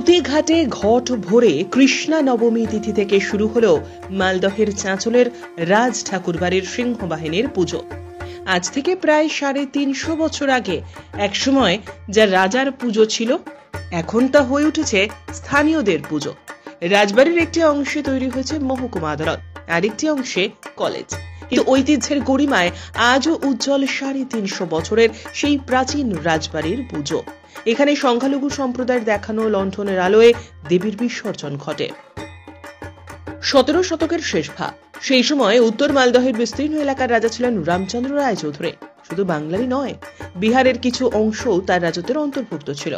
সতীঘাটে ঘট ভরে কৃষ্ণা নবমী তিথি থেকে শুরু হলো মালদহের চাঁচলের রাজ ঠাকুরবাড়ির সিংহবাহিনীর পুজো। আজ থেকে প্রায় ৩৫০ বছর আগে একসময় যা রাজার পুজো ছিল, এখন তা হয়ে উঠেছে স্থানীয়দের পুজো। রাজবাড়ির একটি অংশে তৈরি হয়েছে মহকুমা আদালত, আরেকটি অংশে কলেজ। কিন্তু ঐতিহ্যের গরিমায় আজও উজ্জ্বল ৩৫০ বছরের সেই প্রাচীন রাজবাড়ির পুজো। এখানে সংখ্যালঘু সম্প্রদায়ের দেখানো লণ্ঠনের আলোয় দেবীর বিসর্জন ঘটে। ১৭ শতকের শেষ ভাগ। সেই সময় উত্তর মালদহের বিস্তীর্ণ এলাকার রাজা ছিলেন রামচন্দ্র রায় চৌধুরী। শুধু বাঙালি নয়, বিহারের কিছু অংশও তার রাজত্বের অন্তর্ভুক্ত ছিল।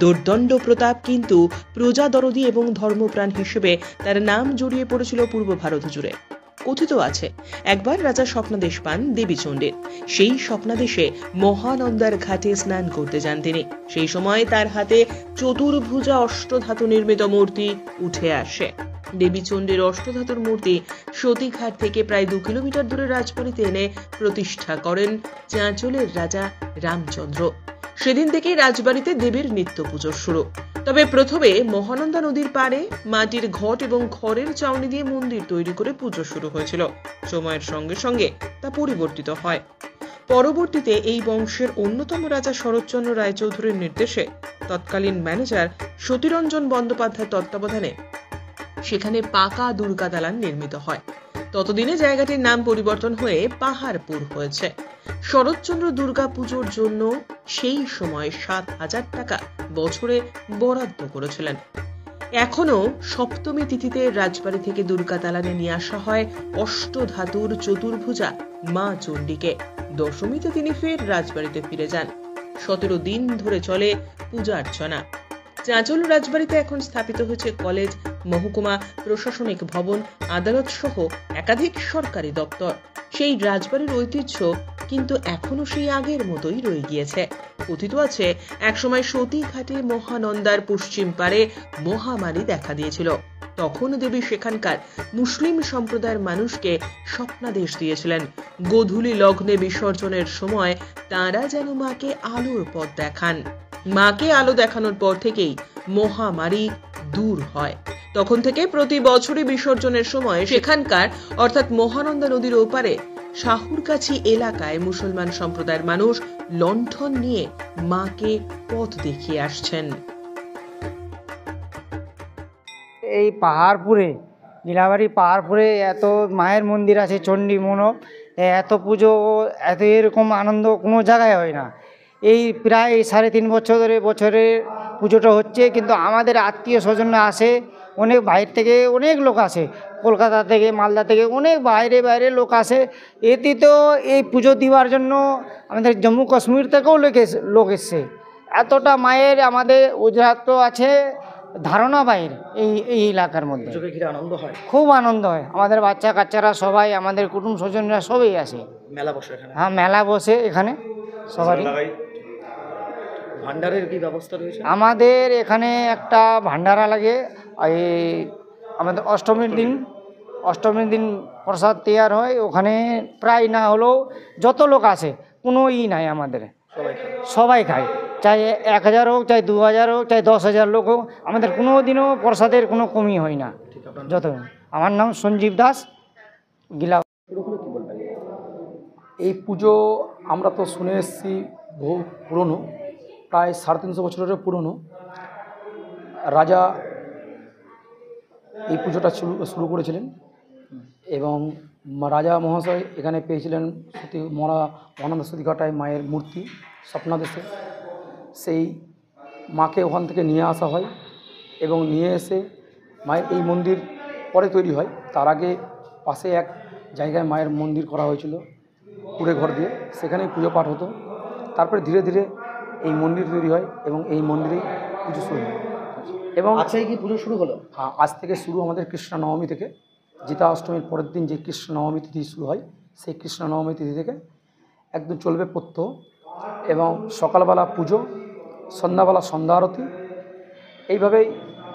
দুর্দণ্ড প্রতাপ কিন্তু প্রজাদরদী এবং ধর্মপ্রাণ হিসেবে তার নাম জড়িয়ে পড়েছিল পূর্ব ভারত জুড়ে। কথিত আছে, একবার রাজা স্বপ্নাদেশ পান দেবীচণ্ডীর। সেই স্বপ্নাদেশে মহানন্দার ঘাটে স্নান করতে যান তিনি। সেই সময় তার হাতে চতুর্ভুজা অষ্টধাতু নির্মিত মূর্তি উঠে আসে। দেবীচণ্ডীর অষ্টধাতুর মূর্তি সতীঘাট থেকে প্রায় ২ কিলোমিটার দূরে রাজবাড়িতে এনে প্রতিষ্ঠা করেন চাঁচলের রাজা রামচন্দ্র। সেদিন থেকেই রাজবাড়িতে দেবীর নিত্য পুজো শুরু। তবে প্রথমে মহানন্দা নদীর পাড়ে মাটির ঘট এবং খড়ের চাউনি দিয়ে মন্দির তৈরি করে পুজো শুরু হয়েছিল। সময়ের সঙ্গে সঙ্গে তা পরিবর্তিত হয়। পরবর্তীতে এই বংশের অন্যতম রাজা শরৎচন্দ্র রায়চৌধুরীর নির্দেশে তৎকালীন ম্যানেজার সতীরঞ্জন বন্দ্যোপাধ্যায়ের তত্ত্বাবধানে সেখানে পাকা দুর্গা দালান নির্মিত হয়। ততদিনে জায়গাটির নাম পরিবর্তন হয়ে পাহাড়পুর হয়েছে। শরৎচন্দ্র দুর্গা পুজোর জন্য সেই সময় ৭,০০০ টাকা বছরে বরাদ্দ করেছিলেন। এখনো সপ্তমী তিথিতে রাজবাড়ি থেকে দুর্গা দালানে নিয়ে আসা হয় অষ্টধাতুর চতুর্ভুজা মা চণ্ডীকে। দশমীতে তিনি ফের রাজবাড়িতে ফিরে যান। ১৭ দিন ধরে চলে পূজা অর্চনা। চাঁচল রাজবাড়িতে এখন স্থাপিত হয়েছে কলেজ, মহকুমা প্রশাসনিক ভবন, আদালত সহ একাধিক সরকারি দপ্তর। সেই রাজবাড়ির ঐতিহ্য কিন্তু এখনো সেই আগের মতোই রয়ে গিয়েছে। কথিত আছে, একসময় সতীঘাটে মহানন্দার পশ্চিম পারে মহামারী দেখা দিয়েছিল। তখন দেবী সেখানকার মুসলিম সম্প্রদায়ের মানুষকে স্বপ্নাদেশ দিয়েছিলেন, গোধূলি লগ্নে বিসর্জনের সময় তাঁরা যেন মাকে আলোর পথ দেখান। মাকে আলো দেখানোর পর থেকেই মহামারী দূর হয়। তখন থেকে প্রতি বছরই বিসর্জনের সময় সেখানকার অর্থাৎ মহানন্দা নদীর ওপারে শাহুরকাছি এলাকায় মুসলমান সম্প্রদায়ের মানুষ লণ্ঠন নিয়ে মাকে পথ দেখিয়ে আসছেন। এই পাহাড়পুরে, নীলাবাড়ি পাহাড়পুরে এত মায়ের মন্দির আছে, চণ্ডী মণ্ডপ, এত পুজো, এত এরকম আনন্দ কোনো জায়গায় হয় না। এই প্রায় ৩.৫ বছর ধরে বছরের পুজোটা হচ্ছে, কিন্তু আমাদের আত্মীয় স্বজনরা আসে, অনেক বাইরে থেকে অনেক লোক আসে, কলকাতা থেকে, মালদা থেকে অনেক বাইরে লোক আসে। এতে তো এই পুজো দেওয়ার জন্য আমাদের জম্মু কাশ্মীর থেকেও লোক এসছে। এতটা মায়ের আমাদের উজাত আছে ধারণা বাইরে এই এলাকার মধ্যে। আনন্দ হয়, খুব আনন্দ হয়। আমাদের বাচ্চা কাচ্চারা সবাই, আমাদের কুটুম স্বজনরা সবাই আসে। মেলা বসে এখানে? হ্যাঁ, মেলা বসে এখানে সবারই। ভান্ডারের কি ব্যবস্থা রয়েছে? আমাদের এখানে একটা ভান্ডারা লাগে। এই আমাদের অষ্টমীর দিন প্রসাদ তৈরি হয়। ওখানে প্রায় না হলেও যত লোক আসে কোনো নাই, আমাদের সবাই খায়। চাই ১,০০০ হোক, চাই ২,০০০ হোক, চাই ১০,০০০ লোক হোক, আমাদের কোনো দিনও প্রসাদের কোনো কমি হয় না। যত আমার নাম সঞ্জীব দাস, গিলা। এই পুজো আমরা তো শুনে এসেছি বহু পুরনো, প্রায় ৩৫০ বছরেরও পুরনো। রাজা এই পুজোটা শুরু করেছিলেন এবং রাজা মহাশয় এখানে পেয়েছিলেন সতী মহানন্দা সতীঘাটায় মায়ের মূর্তি স্বপ্নাদেশে। সেই মাকে ওখান থেকে নিয়ে আসা হয় এবং নিয়ে এসে মায়ের এই মন্দির পরে তৈরি হয়। তার আগে পাশে এক জায়গায় মায়ের মন্দির করা হয়েছিল কুড়ে ঘর দিয়ে, সেখানেই পুজো পাঠ হতো। তারপরে ধীরে ধীরে এই মন্দির তৈরি হয় এবং এই মন্দিরেই পুজো শুরু হয়। এবং আজকে কি পুজো শুরু হলো? হ্যাঁ, আজ থেকে শুরু আমাদের কৃষ্ণ নবমী থেকে। জিতা অষ্টমীর পরের দিন যে কৃষ্ণ নবমী তিথি শুরু হয়, সেই কৃষ্ণ নবমী তিথি থেকে একদম চলবে প্রত্যহ। এবং সকালবেলা পুজো, সন্ধ্যাবেলা সন্ধ্যা আরতি, এইভাবেই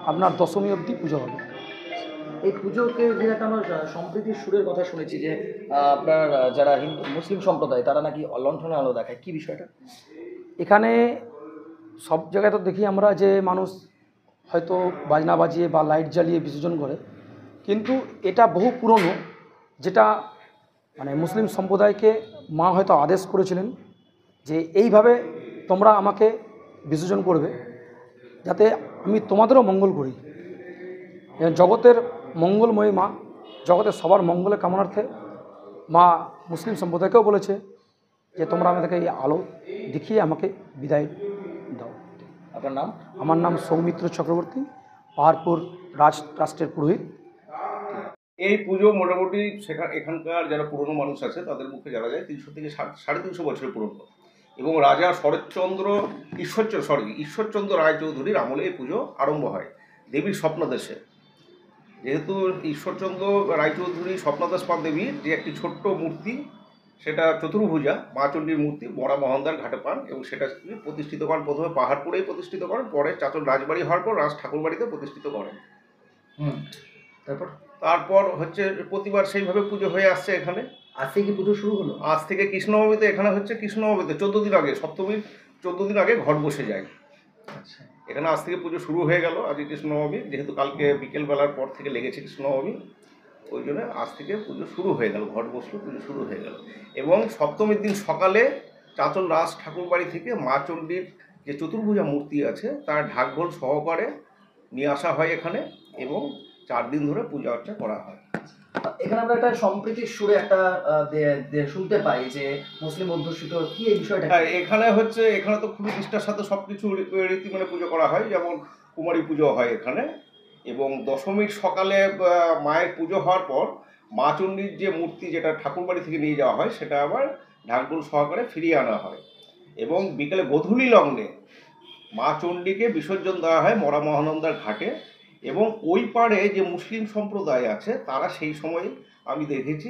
আপনার দশমী অবধি পুজো হবে। এই পুজোকে যে একটা আমরা সম্প্রীতির সুরের কথা শুনেছি যে আপনার যারা হিন্দু মুসলিম সম্প্রদায় তারা নাকি লণ্ঠনে আলো দেখায়, কি বিষয়টা? এখানে সব জায়গায় তো দেখি আমরা যে মানুষ হয়তো বাজনা বাজিয়ে বা লাইট জ্বালিয়ে বিসর্জন করে, কিন্তু এটা বহু পুরনো, যেটা মানে মুসলিম সম্প্রদায়কে মা হয়তো আদেশ করেছিলেন যে এইভাবে তোমরা আমাকে বিসর্জন করবে যাতে আমি তোমাদেরও মঙ্গল করি। জগতের মঙ্গলময়ী মা, জগতের সবার মঙ্গলের কামনার্থে মা মুসলিম সম্প্রদায়কেও বলেছে যে তোমরা আমাদেরকে এই আলো দেখিয়ে আমাকে বিদায় দাও। আপনার নাম? আমার নাম সৌমিত্র চক্রবর্তী, পাহাড়পুর রাজ ট্রাস্টের পুরোহিত। এই পুজো মোটামুটি এখানকার যারা পুরনো মানুষ আছে তাদের মুখে জানা যায় 300 থেকে 350 বছরের পুরনো, এবং রাজা ঈশ্বরচন্দ্র রায়চৌধুরীর আমলে এই পুজো আরম্ভ হয় দেবীর স্বপ্নাদেশে। যেহেতু ঈশ্বরচন্দ্র রায়চৌধুরী স্বপ্নাদেশ পান দেবীর যে একটি ছোট্ট মূর্তি, সেটা চতুর্ভুজা মা চণ্ডীর মূর্তি মরা মহন্দার ঘাটে পান, এবং সেটা প্রতিষ্ঠিত করেন প্রথমে পাহাড়পুরেই প্রতিষ্ঠিত করেন, পরে চাচল রাজবাড়ি হওয়ার পর রাজ ঠাকুরবাড়িতে প্রতিষ্ঠিত করেন। তারপর হচ্ছে প্রতিবার সেইভাবে পুজো হয়ে আসছে এখানে। আজ থেকে পুজো শুরু হলো? আজ থেকে কৃষ্ণনবমীতে এখানে হচ্ছে, কৃষ্ণনবমীতে 14 দিন আগে, সপ্তমীর 14 দিন আগে ঘট বসে যায়। আচ্ছা, এখানে আজ থেকে পুজো শুরু হয়ে গেল। আজকে কৃষ্ণনবমী, যেহেতু কালকে বিকেলবেলার পর থেকে লেগেছে কৃষ্ণনবমী, ওই জন্য আজ থেকে পুজো শুরু হয়ে গেল, ঘট বসলো, পুজো শুরু হয়ে গেল। এবং সপ্তমীর দিন সকালে চাচল রাজ ঠাকুরবাড়ি থেকে মা চণ্ডীর যে চতুর্ভুজা মূর্তি আছে তার ঢাকঢোল সহকারে নিয়ে আসা হয় এখানে, এবং 4 দিন ধরে পূজা অর্চনা করা হয়। এখানে আমরা একটা সম্প্রীতির সুরে একটা শুনতে পাই যে মুসলিম অধ্যুষিত, কি এই বিষয়টা? এখানে তো খুবই নিষ্ঠার সাথে সবকিছু রীতি মেনে পুজো করা হয়। যেমন কুমারী পুজো হয় এখানে, এবং দশমীর সকালে মায়ের পুজো হওয়ার পর মা চণ্ডীর যে মূর্তি যেটা ঠাকুরবাড়ি থেকে নিয়ে যাওয়া হয় সেটা আবার ঢাকঢোল সহকারে ফিরিয়ে আনা হয়, এবং বিকেলে গোধূলি লগ্নে মা চণ্ডীকে বিসর্জন দেওয়া হয় মরা মহানন্দার ঘাটে। এবং ওই পাড়ে যে মুসলিম সম্প্রদায় আছে তারা সেই সময় আমি দেখেছি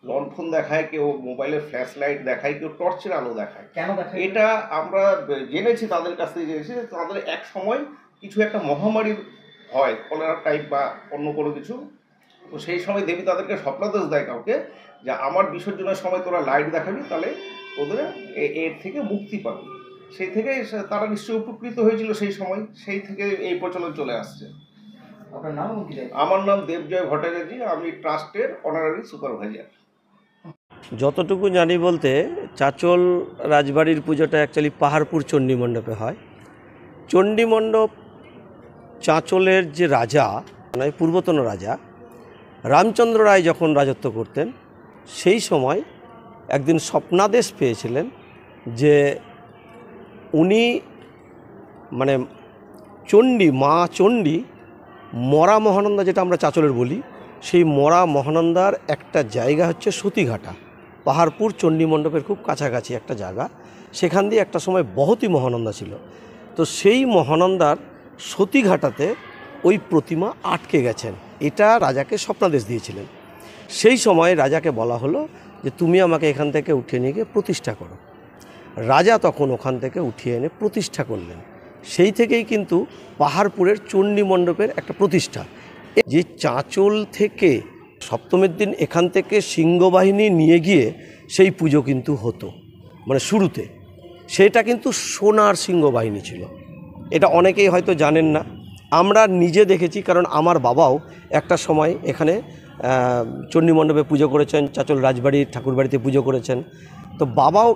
লণ্ঠন দেখায়, কেউ মোবাইলের ফ্ল্যাশ লাইট দেখায়, কেউ টর্চের আলো দেখায়। কেন দেখায়? এটা আমরা জেনেছি, তাদের কাছ থেকে জেনেছি তাদের এক সময় কিছু একটা মহামারী হয়, কলেরা টাইপ বা অন্য কোনো কিছু, তো সেই সময় দেবী তাদেরকে স্বপ্নাদেশ দেয় কাউকে, যে আমার বিসর্জনের সময় তোরা লাইট দেখাবি, তাহলে তোদের এর থেকে মুক্তি পাবি। সেই থেকে তারা নিশ্চয়ই উপকৃত হয়েছিল সেই সময়, সেই থেকে এই প্রচলন চলে আসছে। আপনার নাম? আমার নাম দেবজয় ভট্টাচার্য, আমি ট্রাস্টের অনারারি সুপারভাইজার। যতটুকু জানি বলতে, চাচল রাজবাড়ির পুজোটা অ্যাকচুয়ালি পাহাড়পুর চণ্ডী মণ্ডপে হয়। চণ্ডী মণ্ডপ চাঁচলের যে রাজা, মানে পূর্বতন রাজা রামচন্দ্র রায় যখন রাজত্ব করতেন, সেই সময় একদিন স্বপ্নাদেশ পেয়েছিলেন যে উনি মানে চণ্ডী, মা চণ্ডী মরা মহানন্দা, যেটা আমরা চাঁচলের বলি, সেই মরা মহানন্দার একটা জায়গা হচ্ছে সতীঘাটা, পাহাড়পুর চণ্ডী মণ্ডপের খুব কাছাকাছি একটা জায়গা। সেখান দিয়ে একটা সময় বহতী মহানন্দা ছিল। তো সেই মহানন্দার সতীঘাটাতে ওই প্রতিমা আটকে গেছেন, এটা রাজাকে স্বপ্নাদেশ দিয়েছিলেন। সেই সময় রাজাকে বলা হলো যে তুমি আমাকে এখান থেকে উঠিয়ে নিয়ে গিয়ে প্রতিষ্ঠা করো। রাজা তখন ওখান থেকে উঠিয়ে এনে প্রতিষ্ঠা করলেন। সেই থেকেই কিন্তু পাহাড়পুরের চণ্ডী মণ্ডপের একটা প্রতিষ্ঠা। যে চাঁচল থেকে সপ্তমীর দিন এখান থেকে সিংহবাহিনী নিয়ে গিয়ে সেই পুজো কিন্তু হতো, মানে শুরুতে সেটা কিন্তু সোনার সিংহবাহিনী ছিল। এটা অনেকেই হয়তো জানেন না, আমরা নিজে দেখেছি, কারণ আমার বাবাও একটা সময় এখানে চণ্ডী মণ্ডপে পুজো করেছেন, চাঁচল রাজবাড়ির ঠাকুরবাড়িতে পুজো করেছেন। তো বাবাও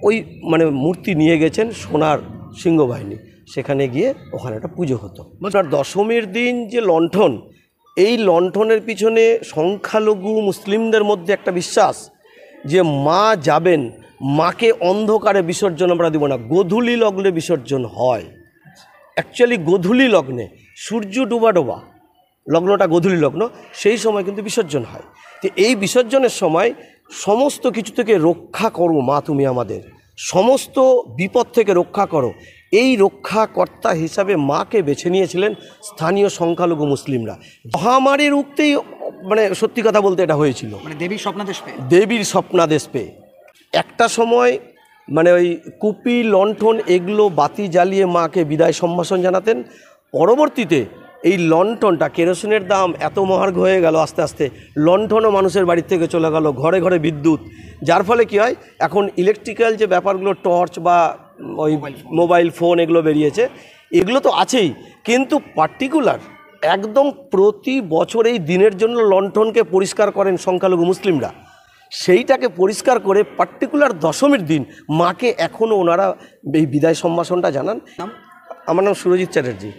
ওই মানে মূর্তি নিয়ে গেছেন সোনার সিংহবাহিনী, সেখানে গিয়ে ওখানে একটা পুজো হতো। আর দশমীর দিন যে লণ্ঠন, এই লণ্ঠনের পিছনে সংখ্যালঘু মুসলিমদের মধ্যে একটা বিশ্বাস যে মা যাবেন, মাকে অন্ধকারে বিসর্জন আমরা দেব না, গোধূলি লগ্নে বিসর্জন হয়। অ্যাকচুয়ালি গোধূলি লগ্নে, সূর্য ডোবা ডোবা লগ্নটা গোধূলি লগ্ন, সেই সময় কিন্তু বিসর্জন হয়। তো এই বিসর্জনের সময় সমস্ত কিছু থেকে রক্ষা করো মা, তুমি আমাদের সমস্ত বিপদ থেকে রক্ষা করো, এই রক্ষাকর্তা হিসাবে মাকে বেছে নিয়েছিলেন স্থানীয় সংখ্যালঘু মুসলিমরা। মহামারীর উক্তেই মানে সত্যি কথা বলতে এটা হয়েছিল, মানে দেবীর স্বপ্নাদেশ পেয়ে। দেবীর স্বপ্নাদেশ পেয়ে একটা সময় মানে ওই কুপি লণ্ঠন এগুলো বাতি জ্বালিয়ে মাকে বিদায় সম্ভাষণ জানাতেন। পরবর্তীতে এই লণ্ঠনটা, কেরোসিনের দাম এত মহার্ঘ হয়ে গেল, আস্তে আস্তে লণ্ঠনও মানুষের বাড়ির থেকে চলে গেল, ঘরে ঘরে বিদ্যুৎ, যার ফলে কী হয় এখন ইলেকট্রিক্যাল যে ব্যাপারগুলো, টর্চ বা ওই মোবাইল ফোন এগুলো বেরিয়েছে, এগুলো তো আছেই, কিন্তু পার্টিকুলার একদম প্রতি বছর এই দিনের জন্য লণ্ঠনকে পরিষ্কার করেন সংখ্যালঘু মুসলিমরা, সেইটাকে পরিষ্কার করে পার্টিকুলার দশমীর দিন মাকে এখনও ওনারা এই বিদায় সম্ভাষণটা জানান। আমার নাম সুরজিৎ চ্যাটার্জি।